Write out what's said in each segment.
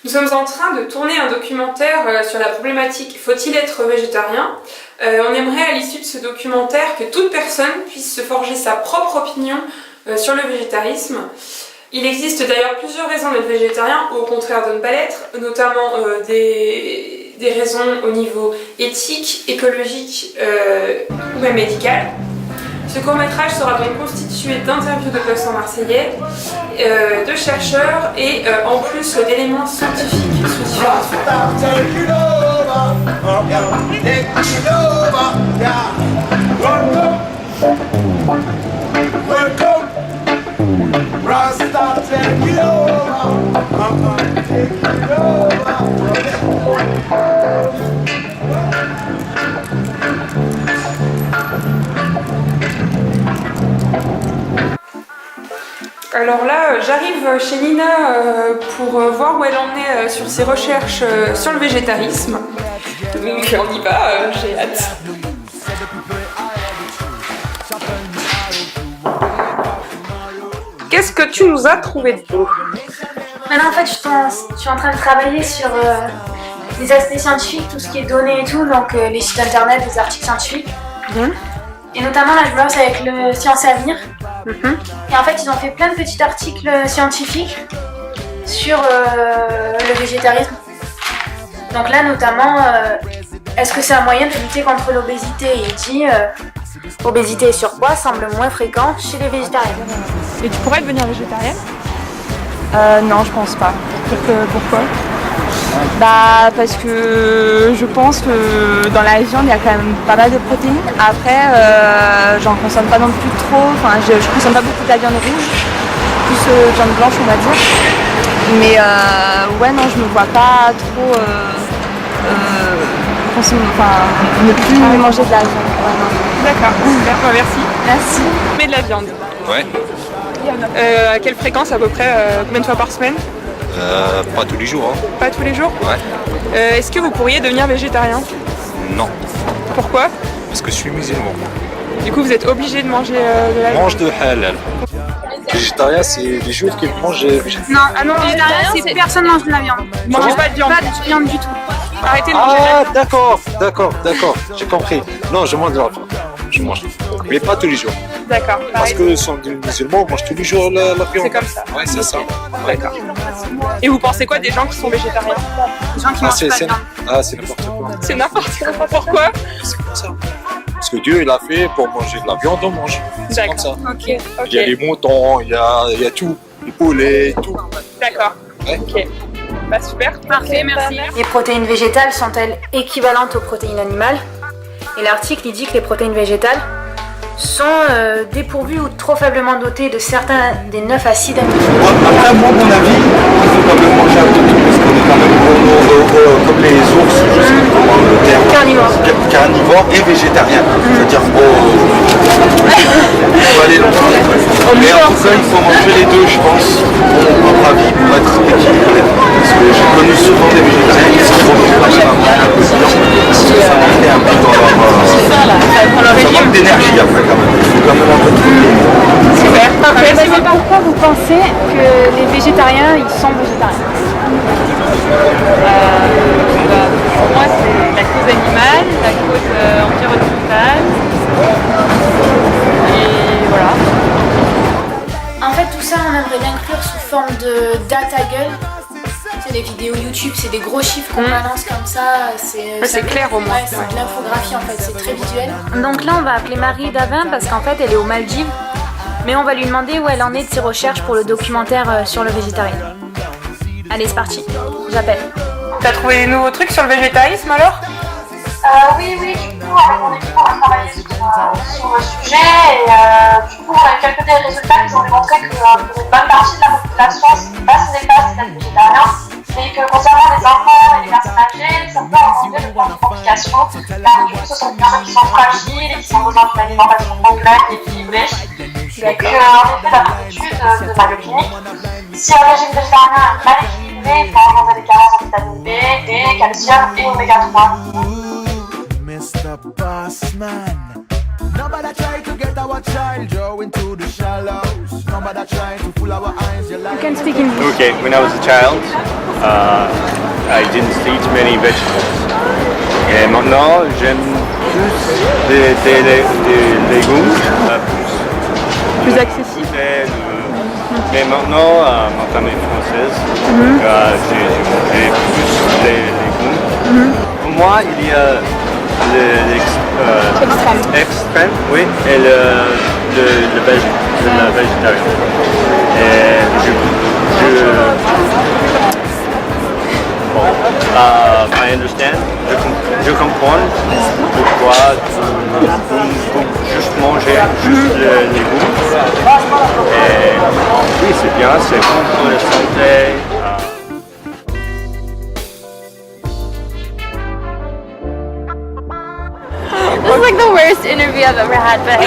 Nous sommes en train de tourner un documentaire sur la problématique « Faut-il être végétarien ?» On aimerait à l'issue de ce documentaire que toute personne puisse se forger sa propre opinion sur le végétarisme. Il existe d'ailleurs plusieurs raisons d'être végétarien ou au contraire de ne pas l'être, notamment des raisons au niveau éthique, écologique ou même médical. Ce court-métrage sera donc constitué d'interviews de passants marseillais, de chercheurs et en plus d'éléments scientifiques sous différentes formes. Alors là, j'arrive chez Nina pour voir où elle en est sur ses recherches sur le végétarisme. Donc on y va, j'ai hâte. Qu'est-ce que tu nous as trouvé de beau? Maintenant, en fait, je suis en train de travailler sur les aspects scientifiques, tout ce qui est données et tout, donc les sites internet, les articles scientifiques. Et notamment, là, je bosse avec le Science Avenir. Et en fait, ils ont fait plein de petits articles scientifiques sur le végétarisme. Donc là, notamment, est-ce que c'est un moyen de lutter contre l'obésité? Et il dit obésité et surpoids semblent moins fréquents chez les végétariens. Et tu pourrais devenir végétarienne? Non, je pense pas. Pourquoi? Bah parce que je pense que dans la viande il y a quand même pas mal de protéines. Après j'en consomme pas non plus trop, enfin je consomme pas beaucoup de la viande rouge, plus viande blanche on va dire. Mais ouais non je me vois pas trop ne plus manger de la viande. D'accord, super, merci. Merci. Mais de la viande? Ouais. À quelle fréquence à peu près? Combien de fois par semaine? Pas tous les jours. Hein. Pas tous les jours? Ouais. Est-ce que vous pourriez devenir végétarien? Non. Pourquoi? Parce que je suis musulman. Du coup, vous êtes obligé de manger de la viande? Mange de halal. Végétarien, c'est les jours qui mangent végétarien. Non, végétarien, c'est personne mange de la viande. Vous mangez pas de viande? Pas de viande du tout. Arrêtez de manger de la viande. D'accord, j'ai compris. Non, je mange de la viande. Je mange. Mais pas tous les jours. D'accord. Parce que sont des musulmans, on mange tous les jours la viande. C'est comme ça. Ouais, c'est ça. D'accord. Et vous pensez quoi des gens qui sont végétariens? Les gens qui mangent pas de viande. C'est n'importe quoi. C'est n'importe quoi. Pourquoi? C'est comme ça. Parce que Dieu, il a fait pour manger de la viande, on mange. C'est comme ça. Ok. Il y a les moutons, il y a tout. Les poulets, tout. D'accord. Ouais. Ok. Bah super. Parfait, merci. Les protéines végétales sont-elles équivalentes aux protéines animales? Et l'article il dit que les protéines végétales sont dépourvues ou trop faiblement dotées de certains des 9 acides aminés. Après, moi, mon avis, il faut quand même manger un peu tout parce qu'on est quand même comme les ours, je sais pas comment le terme. Carnivore et végétarien. C'est-à-dire il faut aller loin. Mais en tout cas, il faut manger les deux, je pense, pour mon propre avis, pour être équilibré. Parce que j'ai connu souvent des végétariens qui se retrouvent quand même à manger un peu de viande, parce que ça manquait un peu dans leur... Ça manque d'énergie après quand même. Il faut quand même un peu de protéines. Super. Parfait. Mais pourquoi vous pensez que les végétariens ils sont végétariens? Pour moi, c'est la cause animale, la cause environnementale. Et voilà. En fait, tout ça, on aimerait l'inclure sous forme de data gueule. C'est des vidéos YouTube, c'est des gros chiffres qu'on balance comme ça. C'est clair au moins. Ouais, c'est de l'infographie en fait, c'est très visuel. Donc là, on va appeler Marie Davin parce qu'en fait, elle est aux Maldives. Mais on va lui demander où elle en est de ses recherches pour le documentaire sur le végétarisme. Allez, c'est parti. J'appelle. T'as trouvé des nouveaux trucs sur le végétarisme alors? Oui, du coup, avec mon équipe, on a travaillé sur le sujet et du coup, on a eu quelques des résultats qui ont démontré que pour une bonne partie de la population, ce n'est pas si néfaste d'être végétarien et que concernant les enfants et les personnes âgées, ça peut engendrer de grandes complications car du coup, ce sont des personnes qui sont fragiles et qui ont besoin d'une alimentation complète et équilibrée. Et qu'en effet, d'après l'étude de Mayo Clinique, si un régime végétarien est mal équilibré, il peut engendrer des carences en vitamine B, D, calcium et oméga 3. Mr. Bossman, nobody try to You can speak English. Okay, when I was a child, I didn't eat many vegetables. Et maintenant, j'aime plus des légumes, Plus accessible. Mais maintenant, ma famille est française, donc j'ai mangé plus les légumes. Pour moi, il y a l'extrême, oui, et le végétarien. Et I understand, je comprends pourquoi tu peux juste manger juste les légumes. Et oui, c'est bien, c'est bon pour la santé. This is like the worst interview I've ever had, but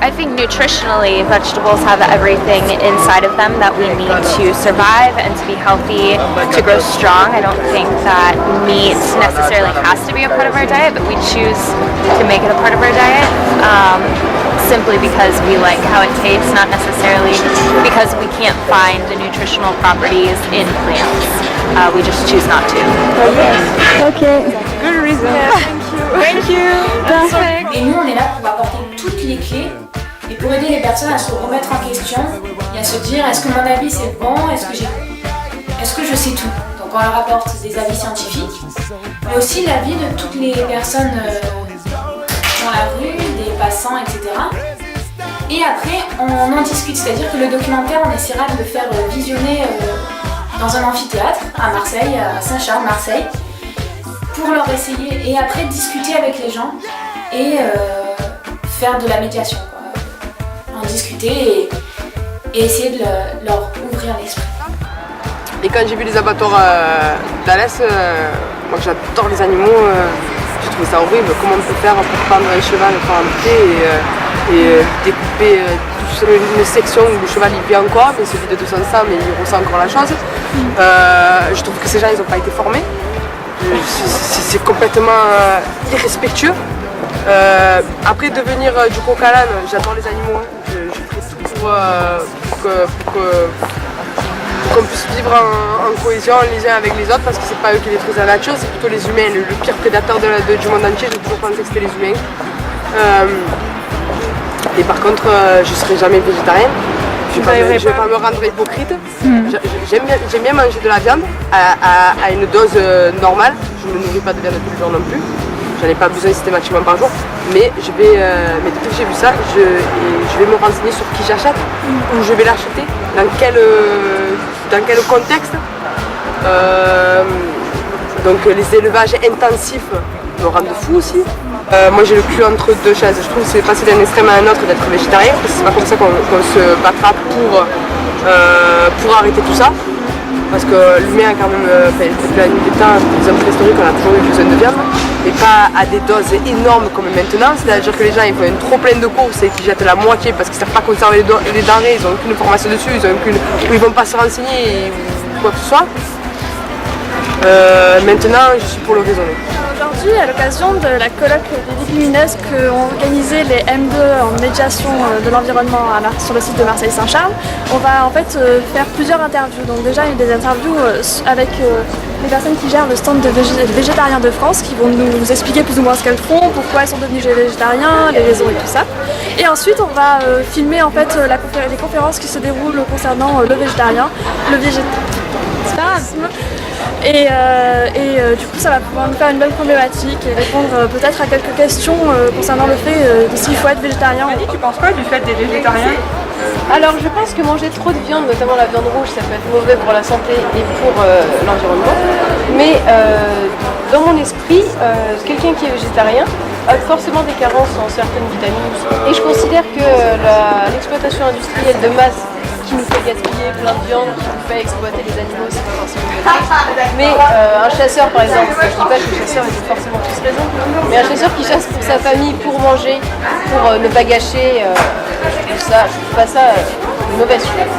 I think nutritionally, vegetables have everything inside of them that we need to survive and to be healthy, to grow strong. I don't think that meat necessarily has to be a part of our diet, but we choose to make it a part of our diet simply because we like how it tastes, not necessarily because we can't find the nutritional properties in plants. We just choose not to. Okay. Good reason. Thank you. Perfect. Et nous, on est là pour apporter toutes les clés et pour aider les personnes à se remettre en question et à se dire est-ce que mon avis c'est bon, est-ce que je sais tout. Donc on leur apporte des avis scientifiques, mais aussi l'avis de toutes les personnes dans la rue, des passants, etc. Et après, on en discute, c'est-à-dire que le documentaire, on essaiera de le faire visionner dans un amphithéâtre à Marseille, à Saint-Charles, Marseille, pour leur essayer et après discuter avec les gens et faire de la médiation, quoi. En discuter et essayer de leur ouvrir l'esprit. Et quand j'ai vu les abattoirs d'Alès, moi j'adore les animaux, j'ai trouvé ça horrible. Comment on peut faire pour prendre un cheval par un pied et découper toute une section où le cheval il vit encore, mais il se vide de son sang, mais il ressent encore la chose. Je trouve que ces gens ils n'ont pas été formés. C'est complètement irrespectueux. Après devenir du coq à l'âne, j'adore les animaux. Je ferai tout pour qu'on puisse vivre en cohésion les uns avec les autres, parce que c'est pas eux qui détruisent la nature, c'est plutôt les humains. Le pire prédateur du monde entier, j'ai toujours pensé que c'était les humains. Et par contre, je serai jamais végétarienne. Je ne vais pas me rendre hypocrite. J'aime bien manger de la viande à une dose normale. Je ne me nourris pas de viande tous les jours non plus. J'en ai pas besoin systématiquement par jour. Mais depuis que j'ai vu ça, je vais me renseigner sur qui j'achète, où je vais l'acheter, dans quel contexte. Donc les élevages intensifs me rendent fou aussi. Moi j'ai le cul entre deux chaises. Je trouve que c'est passer d'un extrême à un autre d'être végétarien, parce que c'est pas comme ça qu'on se battra pour arrêter tout ça. Parce que l'humain a quand même, depuis la nuit des temps, les hommes préhistoriques, on a toujours eu besoin de viande, mais pas à des doses énormes comme maintenant. C'est-à-dire que les gens ils font un trop plein de courses et qu'ils jettent la moitié parce qu'ils ne savent pas conserver les denrées, ils n'ont aucune formation dessus, ils ne vont pas se renseigner ou quoi que ce soit. Maintenant, je suis pour le raisonner. Aujourd'hui, à l'occasion de la colloque des légumineuses qu'ont organisé les M2 en médiation de l'environnement sur le site de Marseille-Saint-Charles, on va en fait faire plusieurs interviews. Donc déjà, il y a des interviews avec les personnes qui gèrent le stand de végétariens de France, qui vont nous expliquer plus ou moins ce qu'elles font, pourquoi elles sont devenues végétariens, les raisons et tout ça. Et ensuite, on va filmer en fait les conférences qui se déroulent concernant le végétarien, le végétarisme. Et du coup ça va pouvoir nous faire une belle problématique et répondre peut-être à quelques questions concernant le fait de s'il faut être végétarien. Tu penses quoi du fait des végétariens? Alors je pense que manger trop de viande, notamment la viande rouge, ça peut être mauvais pour la santé et pour l'environnement. Mais dans mon esprit, quelqu'un qui est végétarien a forcément des carences en certaines vitamines. Et je considère que l'exploitation industrielle de masse qui nous fait gaspiller plein de viande, qui nous fait exploiter les animaux, c'est pas forcément bien. Mais un chasseur par exemple, je dis pas que les chasseurs ils ont forcément tous raison, mais un chasseur qui chasse pour sa famille, pour manger, pour ne pas gâcher, je trouve pas ça une mauvaise chose.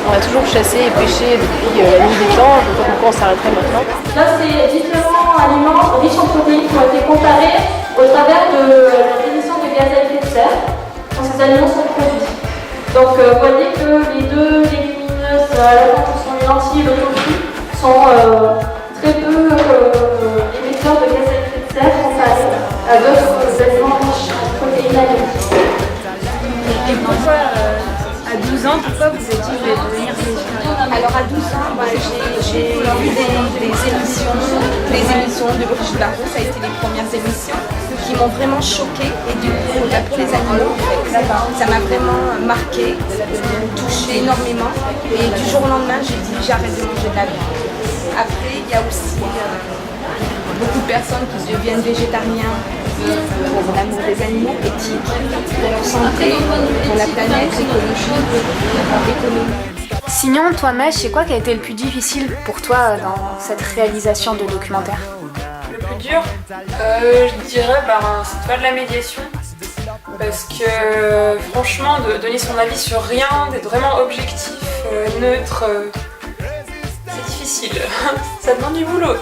On a toujours chassé et pêché depuis la nuit des temps, donc pourquoi on s'arrêterait maintenant? Là, c'est différents aliments riches en protéines qui ont été comparés au travers de la définition des de gaz à effet de serre quand ces aliments sont produits. Donc vous voyez que les deux légumineuses, à la fois qui sont les lentilles et le tofu, sont très peu émetteurs de gaz à effet de serre comparé à d'autres aliments riches en protéines animales. Et pourquoi, à 12 ans, pourquoi vous êtes dit que je vais devenir végétarien? Alors à 12 ans, j'ai vu des émissions de Brigitte Bardot, ça a été les premières émissions qui m'ont vraiment choquée. Et du coup, pour les animaux, ça m'a vraiment marqué, touché énormément. Et du jour au lendemain, j'ai dit j'arrête de manger de la viande. Après, il y a aussi beaucoup de personnes qui deviennent végétariens pour l'amour des animaux, éthique, pour leur santé, pour la planète, économie. Sinon, toi, Mèche, c'est quoi qui a été le plus difficile pour toi dans cette réalisation de documentaire? Le plus dur, je dirais, c'est de faire de la médiation. Parce que franchement, de donner son avis sur rien, d'être vraiment objectif, neutre, c'est difficile. Ça demande du boulot.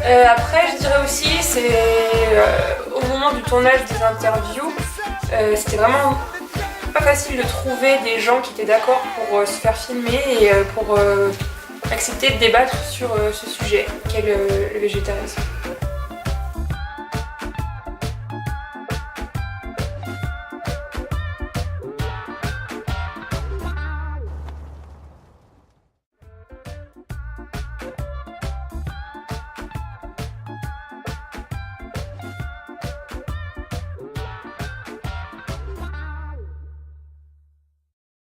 Après, je dirais aussi, c'est au moment du tournage des interviews, c'était vraiment pas facile de trouver des gens qui étaient d'accord pour se faire filmer et pour accepter de débattre sur ce sujet qu'est le végétarisme.